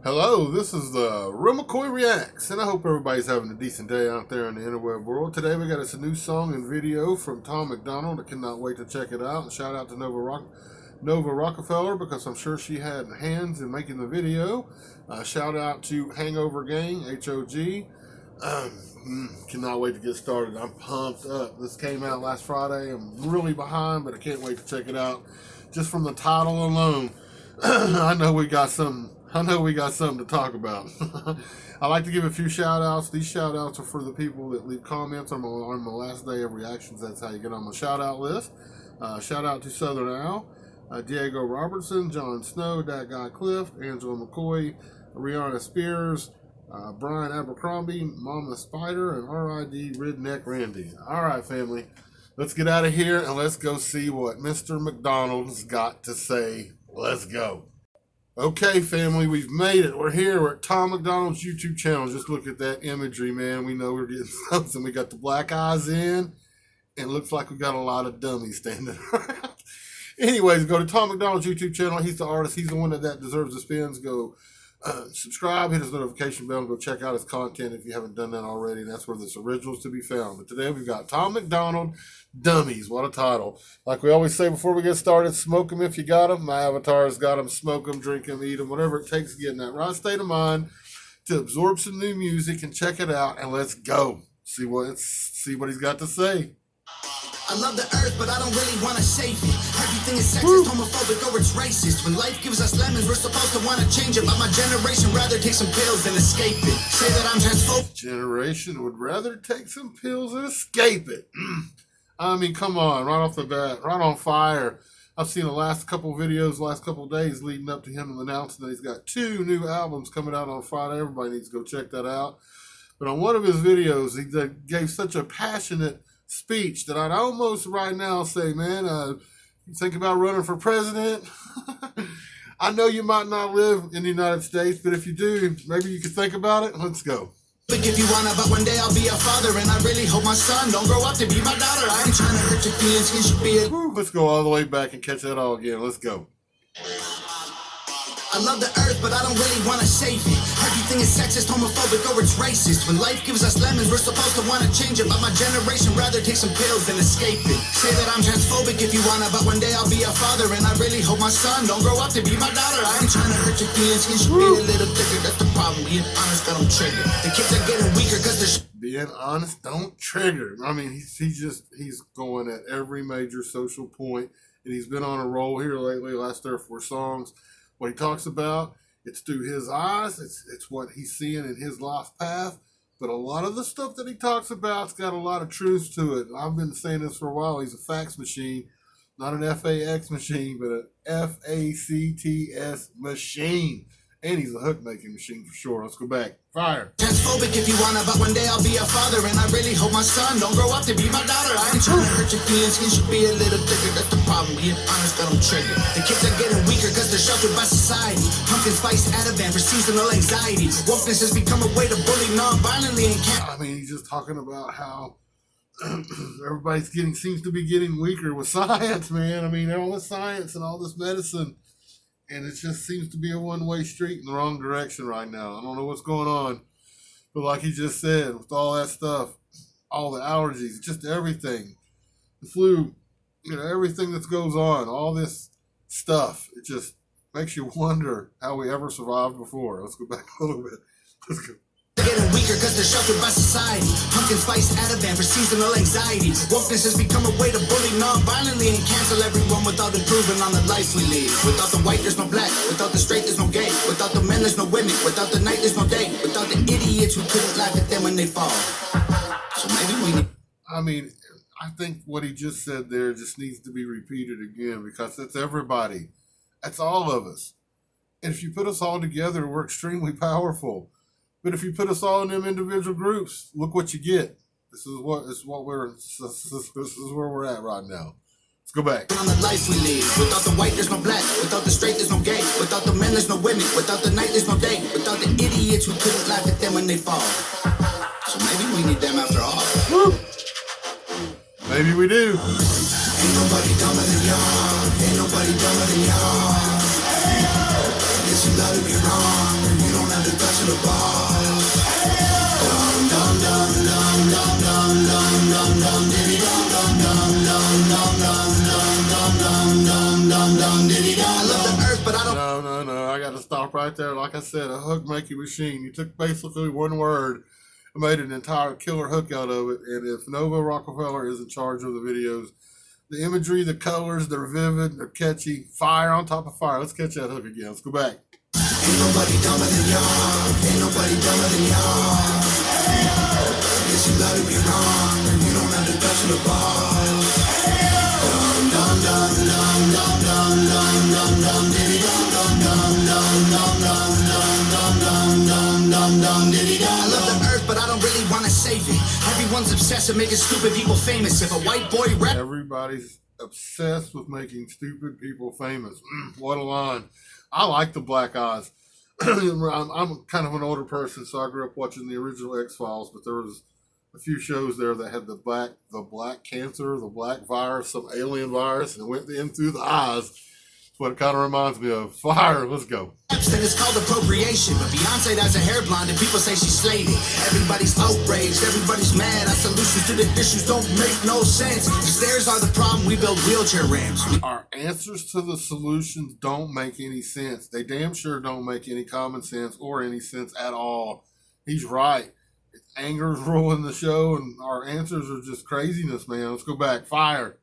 Hello, this is the Mccoy Reacts, and I hope everybody's having a decent day out there in the interweb world. Today we got us a new song and video from Tom MacDonald. I cannot wait to check it out. And shout out to Nova Rockafeller, because I'm sure she had hands in making the video. Shout out to Hangover Gang, HOG. Cannot wait to get started. I'm pumped up. This came out last Friday. I'm really behind, but I can't wait to check it out. Just from the title alone, I know we got something to talk about. I like to give a few shout outs. These shout outs are for the people that leave comments on my last day of reactions. That's how you get on my shout out list. Shout out to Southern Al, Diego Robertson, John Snow, That Guy Cliff, Angela McCoy, Rihanna Spears, Brian Abercrombie, Mama Spider, and RID Redneck Randy. All right, family, let's get out of here and let's go see what Mr. MacDonald's got to say. Let's go. Okay, family, we've made it. We're here. We're at Tom MacDonald's YouTube channel. Just look at that imagery, man. We know we're getting something. We got the black eyes in, and it looks like we got a lot of dummies standing around. Anyways, go to Tom MacDonald's YouTube channel. He's the artist. He's the one that deserves the spins. Go subscribe, hit his notification bell, and go check out his content if you haven't done that already. That's where this original is to be found. But today we've got Tom MacDonald, Dummies. What a title. Like we always say before we get started, smoke them if you got them. My avatar's got them. Smoke them, drink them, eat them, whatever it takes to get in that right state of mind to absorb some new music and check it out. And let's go. See what he's got to say. I love the earth, but I don't really want to save it. Everything is sexist, homophobic, or it's racist. When life gives us lemons, we're supposed to want to change it. But my generation rather take some pills than escape it. Say that I'm transphobic. Generation would rather take some pills and escape it. I mean, come on, right off the bat, right on fire. I've seen the last couple videos, last couple days leading up to him announcing that he's got 2 new albums coming out on Friday. Everybody needs to go check that out. But on one of his videos, he gave such a passionate speech that I'd almost right now say, man, you think about running for president? I know you might not live in the United States, but if you do, maybe you could think about it. Let's go. If you wanna, but one day I'll be a father, and I really hope my son don't grow up to be my daughter. I ain't trying to hurt your feelings, he should be a... Let's go all the way back and catch that all again. Let's go. I love the earth, but I don't really want to save it. Everything is sexist, homophobic, or it's racist. When life gives us lemons, we're supposed to want to change it. But my generation rather take some pills than escape it. Say that I'm transphobic if you wanna, but one day I'll be a father, and I really hope my son don't grow up to be my daughter. I ain't trying to hurt your feelings, he should be a little thicker. That's the problem, being honest, got him triggered. The kids are getting weaker because they're... Being honest, don't trigger. I mean, he's going at every major social point, and he's been on a roll here lately, last 3 or 4 songs. What he talks about, it's through his eyes. It's what he's seeing in his life path. But a lot of the stuff that he talks about's got a lot of truth to it. I've been saying this for a while. He's a fax machine, not an FAX machine, but an FACTS machine. And he's a hook-making machine for sure. Let's go back. Fire. Transphobic if you wanna, but one day I'll be a father, and I really hope my son don't grow up to be my daughter. I ain't trying to hurt your feelings, he should be a little thicker. That's the problem, being honest, got him triggered. The kids are getting weaker because they're sheltered by society. Pumpkin spice Ativan for seasonal anxiety. Wokeness has become a way to bully non-violently and can't... I mean, he's just talking about how everybody's seems to be getting weaker with science, man. I mean, all this science and all this medicine, and it just seems to be a one-way street in the wrong direction right now. I don't know what's going on. But like he just said, with all that stuff, all the allergies, just everything, the flu, everything that goes on, all this stuff, it just makes you wonder how we ever survived before. Let's go back a little bit. Let's go. Getting weaker because they're sheltered by society. Pumpkin spice Ativan for seasonal anxiety. Wokeness has become a way to bully non-violently and cancel everyone without improving on the life we live. Without the white, there's no black. Without the straight, there's no gay. Without the men, there's no women. Without the night, there's no day. Without the idiots who couldn't laugh at them when they fall. So maybe we need... I mean, I think what he just said there just needs to be repeated again, because that's everybody. That's all of us. And if you put us all together, we're extremely powerful. But if you put us all in them individual groups, look what you get. This is where we're at right now. Let's go back. On the life we live. Without the white, there's no black. Without the straight, there's no gay. Without the men, there's no women. Without the night, there's no day. Without the idiots who couldn't laugh at them when they fall. So maybe we need them after all. Woo. Maybe we do. Ain't nobody dumber than y'all. Ain't nobody dumber than y'all. Guess you love to be wrong. You don't stop right there. Like I said, a hook making machine. You took basically one word and made an entire killer hook out of it. And if Nova Rockafeller is in charge of the videos, the imagery, the colors, they're vivid, they're catchy. Fire on top of fire. Let's catch that hook again. Let's go back. Ain't nobody dumber than y'all. Ain't nobody dumber than y'all. Guess you gotta be wrong. You don't have to touch the ball. Dum dum dum dum dum dum dum dum dum diddy dum dum dum dum dum dum dum dum dum dum diddy dum. I love the earth, but I don't really wanna save it. Everyone's obsessed with making stupid people famous. If a white boy rap, everybody's obsessed with making stupid people famous. What a line. I like the Black Eyes. I'm kind of an older person, so I grew up watching the original X-Files, but there was a few shows there that had the black cancer, the black virus, some alien virus, and it went in through the eyes. That's what it kind of reminds me of. Fire, let's go. then it's called appropriation. But Beyonce has a hair blonde and people say she slayed it. Everybody's outraged, everybody's mad. Our solutions to the issues don't make no sense. Stairs are the problem, we build wheelchair ramps. Our answers to the solutions don't make any sense. They damn sure don't make any common sense or any sense at all. He's right. Anger's ruling the show, and our answers are just craziness, man. Let's go back. Fire.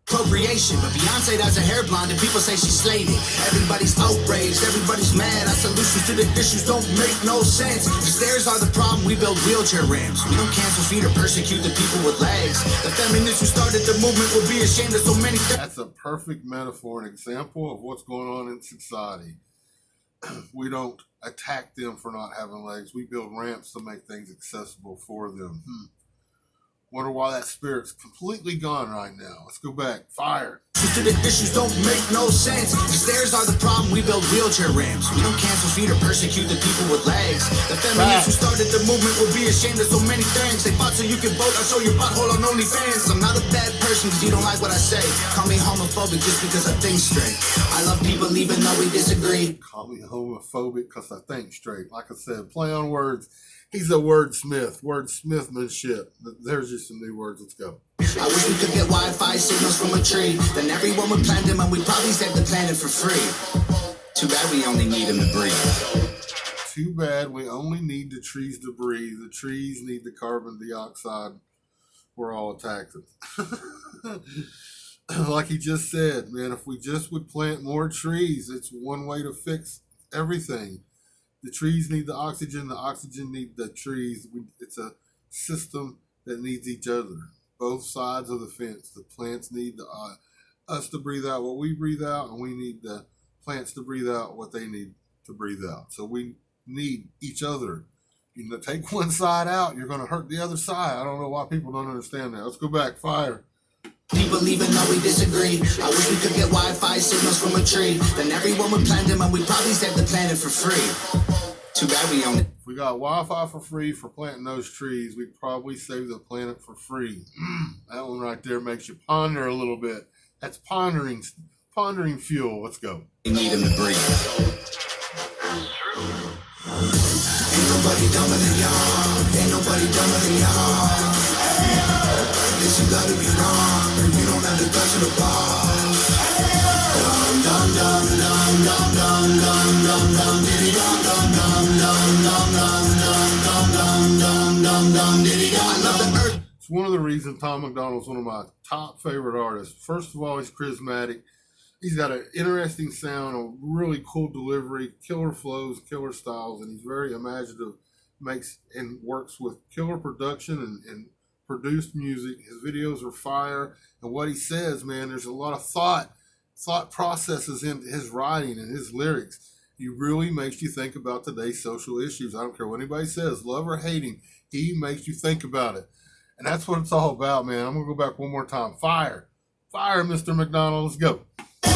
Appropriation, but Beyonce has a hair blonde and people say she slayed it. Everybody's outraged, everybody's mad. Our solutions to the issues don't make no sense. Stairs are the problem, we build wheelchair ramps. We don't cancel feet or persecute the people with legs. The feminists who started the movement will be ashamed of so many things. That's a perfect metaphor, an example of what's going on in society. We don't attack them for not having legs. We build ramps to make things accessible for them. Wonder why that spirit's completely gone right now. Let's go back. Fire. To the issues don't make no sense. Stairs are the problem, we build wheelchair ramps. We don't cancel feet or persecute the people with legs. The feminists who started the movement will be ashamed of so many things. They fought so you can vote. I'll show your butthole on OnlyFans. I'm not a bad person because you don't like what I say. Call me homophobic just because I think straight. I love people even though we disagree. Call me homophobic because I think straight. Like I said, play on words. He's a wordsmith, wordsmithmanship. There's just some new words. Let's go. I wish we could get Wi-Fi signals from a tree. Then everyone would plant them and we'd probably save the planet for free. Too bad we only need them to breathe. Too bad we only need the trees to breathe. The trees need the carbon dioxide we're all attacking. Like he just said, man, if we just would plant more trees, it's one way to fix everything. The trees need the oxygen need the trees. It's a system that needs each other. Both sides of the fence. The plants need us to breathe out what we breathe out, and we need the plants to breathe out what they need to breathe out. So we need each other. You take one side out, you're going to hurt the other side. I don't know why people don't understand that. Let's go back. Fire. People even though we disagree. I wish we could get Wi-Fi signals from a tree. Then everyone would plant them and we'd probably save the planet for free. Too bad we own it. If we got Wi-Fi for free for planting those trees, we'd probably save the planet for free. That one right there makes you ponder a little bit. That's pondering fuel. Let's go. We need them to breathe. Ain't nobody dumber than y'all. Ain't nobody dumber than y'all. Guess you gotta be wrong. You don't have to touch the ball. Dum dum dum dum dum dum dum dum dum diddy dum dum dum dum dum dum dum dum dum dum diddy dum. I love the earth. It's one of the reasons Tom MacDonald's one of my top favorite artists. First of all, he's charismatic. He's got an interesting sound, a really cool delivery, killer flows, killer styles, and he's very imaginative. Makes and works with killer production and produced music. His videos are fire, and what he says, man, there's a lot of thought processes into his writing and his lyrics. He really makes you think about today's social issues. I don't care what anybody says, love or hating, he makes you think about it. And that's what it's all about, man. I'm going to go back one more time. Fire. Fire, Mr. MacDonald. Let's go. I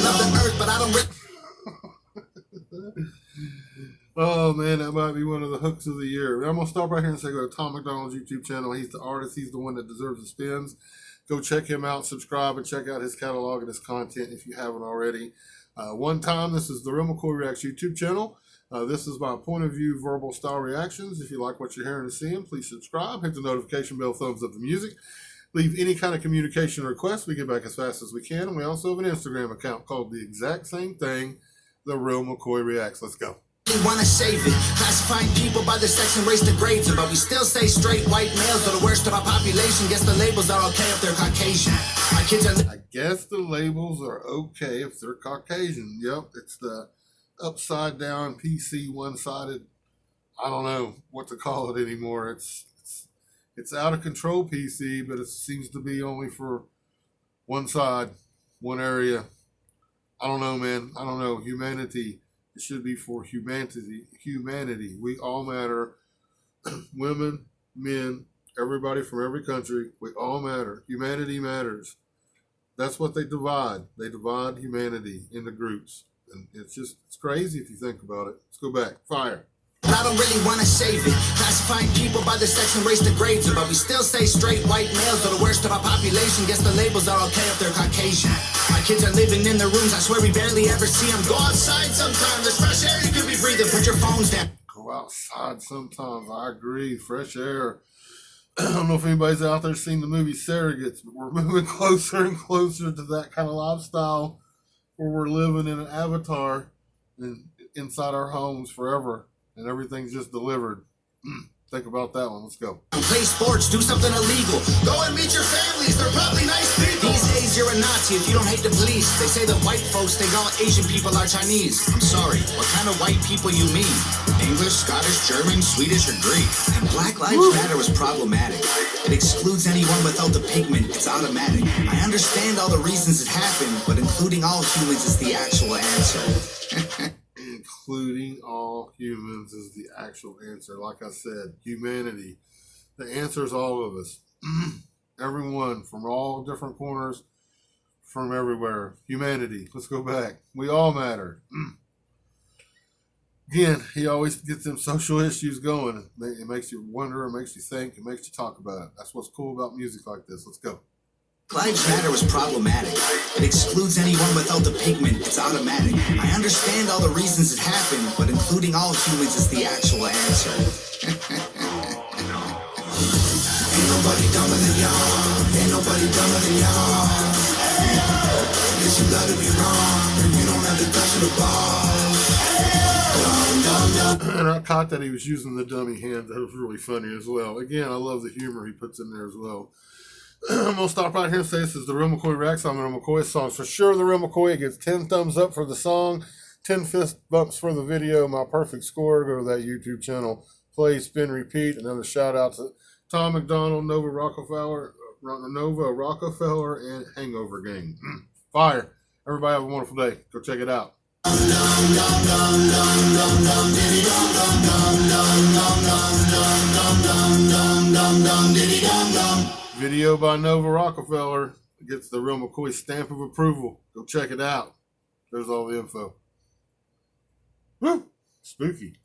love the earth, but I don't. Oh man, that might be one of the hooks of the year. I'm gonna stop right here and say go to Tom MacDonald's YouTube channel. He's the artist. He's the one that deserves the spins. Go check him out, subscribe, and check out his catalog and his content if you haven't already. One time, this is the Real McCoy Reacts YouTube channel. This is my point of view verbal style reactions. If you like what you're hearing and seeing, please subscribe. Hit the notification bell, thumbs up the music. Leave any kind of communication requests. We get back as fast as we can. And we also have an Instagram account called the exact same thing, The Real McCoy Reacts. Let's go. We wanna save it, classifying people by their sex and race degrades them, but we still say straight white males are the worst of our population. Guess the labels are okay if they're Caucasian. My kids are I guess the labels are okay if they're Caucasian. Yep, it's the upside down PC one-sided. I don't know what to call it anymore. It's out of control PC, but it seems to be only for one side, one area. I don't know, man. I don't know. Humanity. It should be for humanity. We all matter. Women, men, everybody from every country. We all matter. Humanity matters. That's what they divide. They divide humanity into groups. And it's crazy if you think about it. Let's go back. Fire. I don't really want to save it, classifying people by their sex and race degrades them, but we still say straight white males are the worst of our population. Guess the labels are okay if they're Caucasian. My kids are living in their rooms, I swear we barely ever see them. Go outside sometime, there's fresh air you could be breathing. Put your phones down. Go outside sometimes, I agree. Fresh air. I don't know if anybody's out there seen the movie Surrogates, but we're moving closer and closer to that kind of lifestyle where we're living in an avatar inside our homes forever. And everything's just delivered. Think about that one. Let's go. Play sports, do something illegal. Go and meet your families, they're probably nice people. These days you're a Nazi if you don't hate the police. They say that white folks think all Asian people are Chinese. I'm sorry, what kind of white people you mean? English, Scottish, German, Swedish, or Greek? And Black Lives Matter was problematic. It excludes anyone without the pigment, it's automatic. I understand all the reasons it happened, but including all humans is the actual answer. Including all humans is the actual answer. Like I said, humanity. The answer is all of us. Everyone from all different corners, from everywhere. Humanity. Let's go back. We all matter. Again, he always gets them social issues going. It makes you wonder, it makes you think, it makes you talk about it. That's what's cool about music like this. Let's go. Lives Matter was problematic. It excludes anyone without the pigment, it's automatic. I understand all the reasons it happened, but including all humans is the actual answer. Ain't nobody dumber than y'all. Ain't nobody dumber than y'all. Guess you gotta be wrong, and you don't have to touch the ball. And I caught that he was using the dummy hand. That was really funny as well. Again, I love the humor he puts in there as well. I'm going to stop right here and say this is the Real McCoy Reacts. I'm the Real McCoy songs. For sure, the Real McCoy gets 10 thumbs up for the song, 10 fist bumps for the video. My perfect score. Go to that YouTube channel. Play, spin, repeat. Another shout out to Tom MacDonald, Nova Rockafeller, and Hangover Gang. Fire. Everybody have a wonderful day. Go check it out. Video by Nova Rockafeller gets the Real McCoy stamp of approval. Go check it out. There's all the info. Woo! Spooky.